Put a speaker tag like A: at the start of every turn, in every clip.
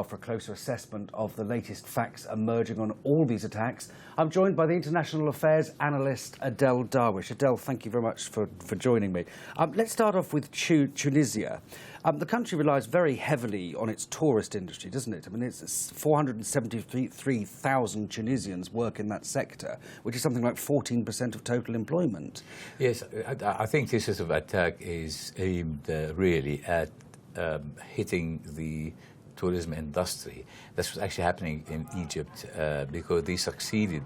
A: now for a closer assessment of the latest facts emerging on all these attacks. I'm joined by the international affairs analyst Adel Darwish. Adel, thank you very much for joining me. Let's start off with Tunisia. The country relies very heavily on its tourist industry, doesn't it? I mean, it's 473,000 Tunisians work in that sector, which is something like 14% of total employment.
B: Yes, I think this sort of attack is aimed really at hitting the tourism industry. That's what's actually happening in Egypt because they succeeded,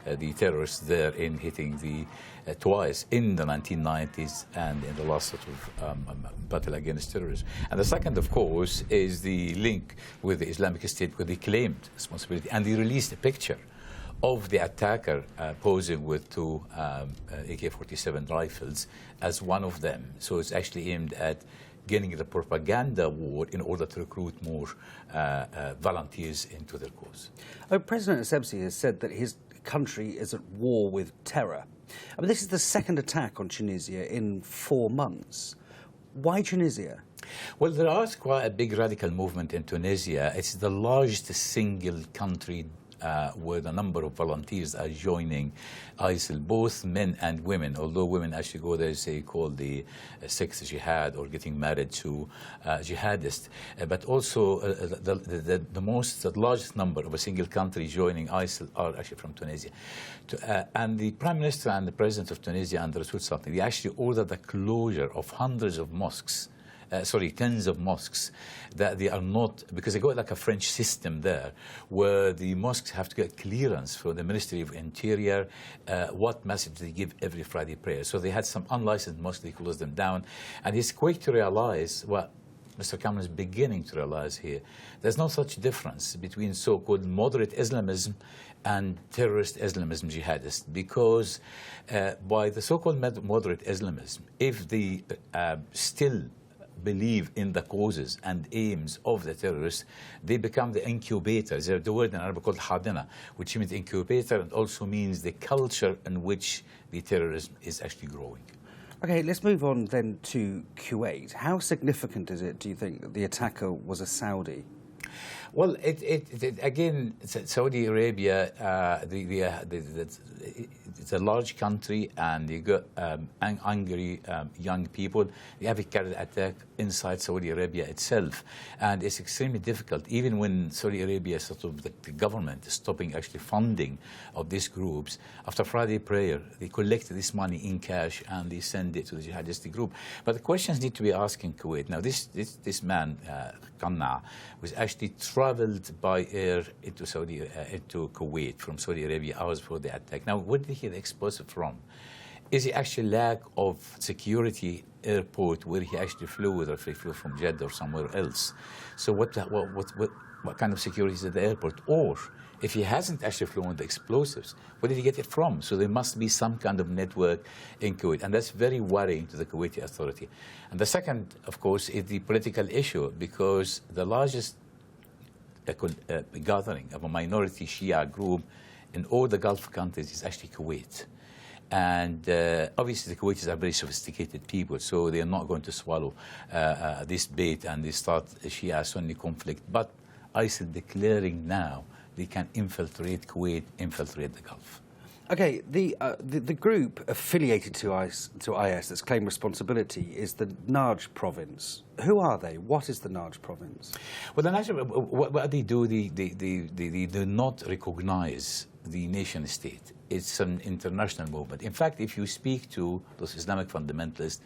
B: the terrorists there, in hitting the twice in the 1990s and in the last sort of battle against terrorism. And the second, of course, is the link with the Islamic State, because they claimed responsibility and they released a picture of the attacker posing with two AK-47 rifles as one of them. So it's actually aimed at getting the propaganda war in order to recruit more volunteers into their cause.
A: President Essebsi has said that his country is at war with terror. I mean, this is the second attack on Tunisia in 4 months. Why Tunisia?
B: Well, there is quite a big radical movement in Tunisia. It's the largest single country where the number of volunteers are joining ISIL, both men and women, although women actually go there, say, called the sixth jihad or getting married to jihadists. But also the largest number of a single country joining ISIL are actually from Tunisia. And the Prime Minister and the President of Tunisia, under Rasul Sultan, they actually ordered the closure of hundreds of mosques, tens of mosques, that they are not, because they got like a French system there, where the mosques have to get clearance from the Ministry of Interior, what message they give every Friday prayer. So they had some unlicensed mosques, they closed them down. And he's quick to realize what Mr. Cameron is beginning to realize here. There's no such difference between so-called moderate Islamism and terrorist Islamism, jihadists, because by the so-called moderate Islamism, if they still believe in the causes and aims of the terrorists, they become the incubators. There's the word in Arabic called hadina, which means incubator and also means the culture in which the terrorism is actually growing.
A: Okay, let's move on then to Kuwait. How significant is it, do you think, that the attacker was a Saudi?
B: Well, again, Saudi Arabia, it's a large country, and you got angry young people. They have carried an attack inside Saudi Arabia itself, and it's extremely difficult. Even when Saudi Arabia, sort of the government, is stopping actually funding of these groups, after Friday prayer, they collect this money in cash and they send it to the jihadist group. But the questions need to be asked in Kuwait. Now, this man, Qanna, was actually traveled by air into Kuwait from Saudi Arabia hours before the attack. Now, where did he get explosive from? Is it actually lack of security airport where he actually flew, whether he flew from Jeddah or somewhere else? So what kind of security is at the airport? Or if he hasn't actually flown with the explosives, where did he get it from? So there must be some kind of network in Kuwait, and that's very worrying to the Kuwaiti authority. And the second, of course, is the political issue, because the largest gathering of a minority Shia group in all the Gulf countries is actually Kuwait. And obviously the Kuwaitis are very sophisticated people, so they are not going to swallow this bait and they start a Shia-Sunni conflict. But ISIL declaring now they can infiltrate Kuwait, infiltrate the Gulf.
A: Okay, the group affiliated to IS that's claimed responsibility is the Najd province. Who are they? What is the Najd province?
B: Well, the Najd, what they do, they do not recognize the nation state. It's an international movement. In fact, if you speak to those Islamic fundamentalists,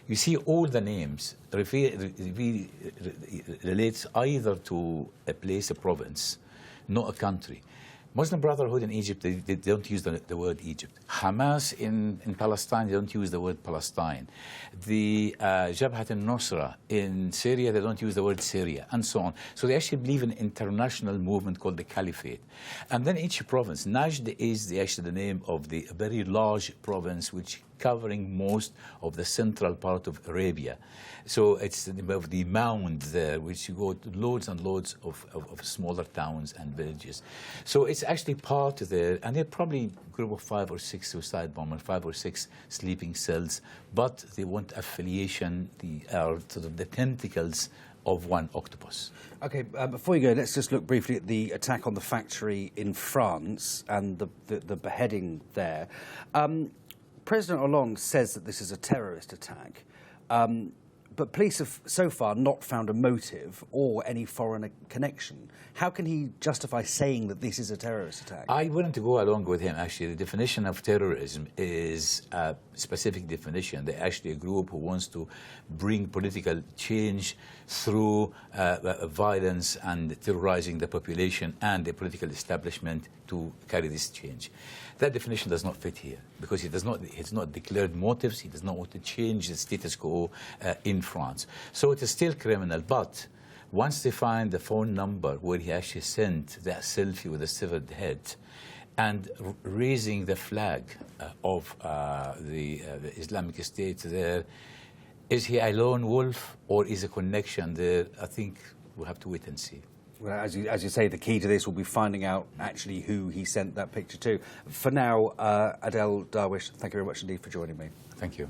B: you see all the names relates either to a place, a province, not a country. Muslim Brotherhood in Egypt, they don't use the word Egypt. Hamas in Palestine, they don't use the word Palestine. The Jabhat al-Nusra in Syria, they don't use the word Syria, and so on. So they actually believe in an international movement called the Caliphate. And then each province, Najd is actually the name of the very large province which covering most of the central part of Arabia. So it's above the mound there, which you go to loads and loads of smaller towns and villages. So it's actually part of there, and they're probably a group of 5 or 6 suicide bombers, 5 or 6 sleeping cells, but they want affiliation, sort of the tentacles of one octopus.
A: OK, before you go, let's just look briefly at the attack on the factory in France and the beheading there. President Hollande says that this is a terrorist attack, but police have so far not found a motive or any foreign connection. How can he justify saying that this is a terrorist attack?
B: I wouldn't go along with him, actually. The definition of terrorism is a specific definition. They're actually a group who wants to bring political change through violence and terrorizing the population and the political establishment to carry this change. That definition does not fit here because he has not declared motives. He does not want to change the status quo in France. So it is still criminal, but once they find the phone number where he actually sent that selfie with a severed head and raising the flag of the Islamic State there, is he a lone wolf or is a connection there? I think we'll have to wait and see.
A: Well, as you say, the key to this will be finding out actually who he sent that picture to. For now, Adel Darwish, thank you very much indeed for joining me.
B: Thank you.